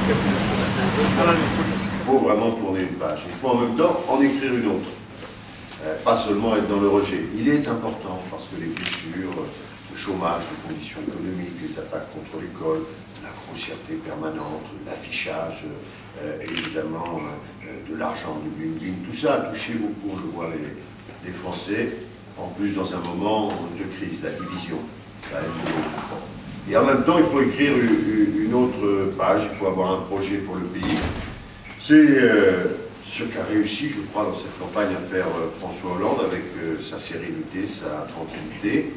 Il faut vraiment tourner une page. Il faut en même temps en écrire une autre. Pas seulement être dans le rejet. Il est important parce que les blessures, le chômage, les conditions économiques, les attaques contre l'école, la grossièreté permanente, l'affichage, évidemment, de l'argent, du bling-bling, tout ça a touché beaucoup, on le voit, les Français, en plus dans un moment de crise, la division. Et en même temps, il faut écrire une autre page, il faut avoir un projet pour le pays. C'est ce qu'a réussi, je crois, dans cette campagne à faire François Hollande avec sa sérénité, sa tranquillité.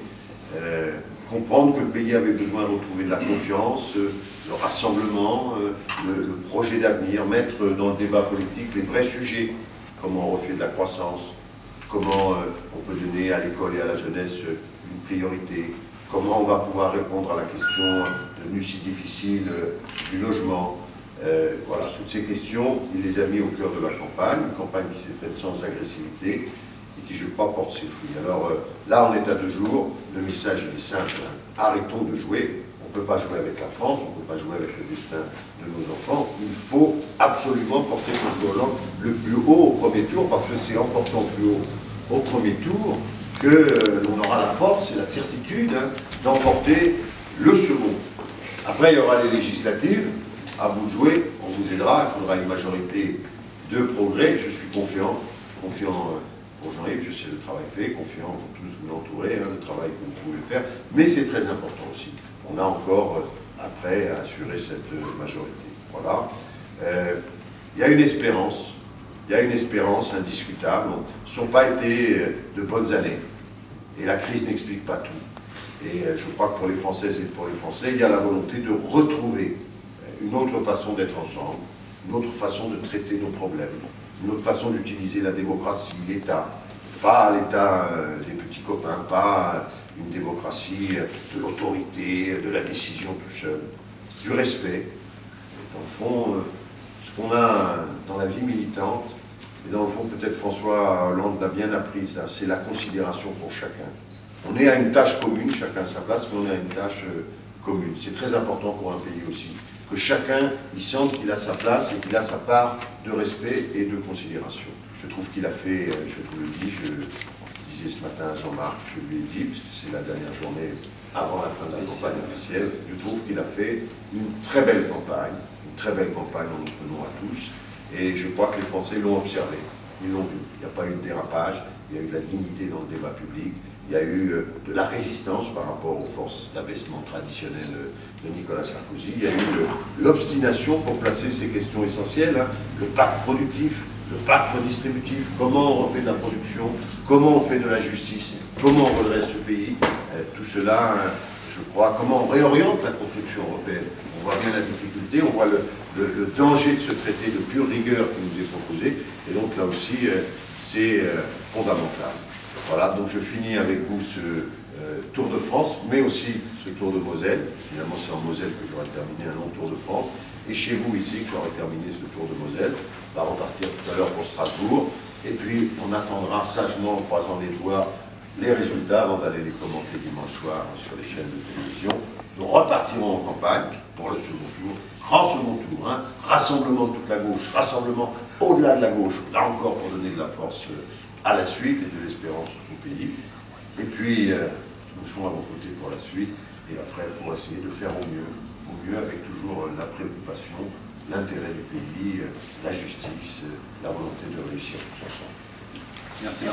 Comprendre que le pays avait besoin de retrouver de la confiance, le rassemblement, le projet d'avenir, mettre dans le débat politique les vrais sujets, comment on refait de la croissance, comment on peut donner à l'école et à la jeunesse une priorité, comment on va pouvoir répondre à la question devenue si difficile du logement. Voilà, toutes ces questions, il les a mis au cœur de la campagne, une campagne qui s'est faite sans agressivité et qui, je crois, porte ses fruits. Alors là, on est à 2 jours, le message il est simple, hein. Arrêtons de jouer, on ne peut pas jouer avec la France, on ne peut pas jouer avec le destin de nos enfants, il faut absolument porter François Hollande le plus haut au premier tour, parce que c'est en portant plus haut au premier tour que l'on aura la force et la certitude, hein, d'emporter le second. Après, il y aura les législatives. À vous de jouer, on vous aidera, il faudra une majorité de progrès, je suis confiant pour Jean-Yves, je sais le travail fait, confiant pour tous vous l'entourer, hein, le travail que vous pouvez faire, mais c'est très important aussi. On a encore, après, à assurer cette majorité. Voilà. Il y a une espérance indiscutable. Ce n'ont pas été de bonnes années, et la crise n'explique pas tout. Et je crois que pour les Françaises et pour les Français, il y a la volonté de retrouver une autre façon d'être ensemble, une autre façon de traiter nos problèmes, une autre façon d'utiliser la démocratie, l'État, pas l'État des petits copains, pas une démocratie de l'autorité, de la décision tout seul, du respect. Dans le fond, ce qu'on a dans la vie militante, et dans le fond peut-être François Hollande l'a bien appris, c'est la considération pour chacun. On est à une tâche commune, chacun à sa place, mais on est à une tâche commune. C'est très important pour un pays aussi, que chacun y sente qu'il a sa place et qu'il a sa part de respect et de considération. Je trouve qu'il a fait, je vous le dis, je disais ce matin à Jean-Marc, je lui ai dit, parce que c'est la dernière journée avant la fin de la campagne officielle, je trouve qu'il a fait une très belle campagne en notre nom à tous, et je crois que les Français l'ont observé, ils l'ont vu. Il n'y a pas eu de dérapage, il y a eu de la dignité dans le débat public, il y a eu de la résistance par rapport aux forces d'abaissement traditionnelles de Nicolas Sarkozy, il y a eu l'obstination pour placer ces questions essentielles, hein, le pacte productif, le pacte redistributif, comment on refait de la production, comment on fait de la justice, comment on redresse ce pays, tout cela, je crois, comment on réoriente la construction européenne. On voit bien la difficulté, on voit le danger de ce traité de pure rigueur qui nous est proposé, et donc là aussi, c'est fondamental. Voilà, donc je finis avec vous ce Tour de France, mais aussi ce Tour de Moselle. Finalement, c'est en Moselle que j'aurai terminé un long Tour de France, et chez vous ici que j'aurai terminé ce Tour de Moselle. On va repartir tout à l'heure pour Strasbourg, et puis on attendra sagement, en croisant les doigts, les résultats avant d'aller les commenter dimanche soir sur les chaînes de télévision. Nous repartirons en campagne pour le second tour, grand second tour, hein, rassemblement de toute la gauche, rassemblement au-delà de la gauche, là encore pour donner de la force à la suite et de l'espérance au pays. Et puis, nous serons à vos côtés pour la suite, et après pour essayer de faire au mieux avec toujours la préoccupation, l'intérêt du pays, la justice, la volonté de réussir tous ensemble. Merci.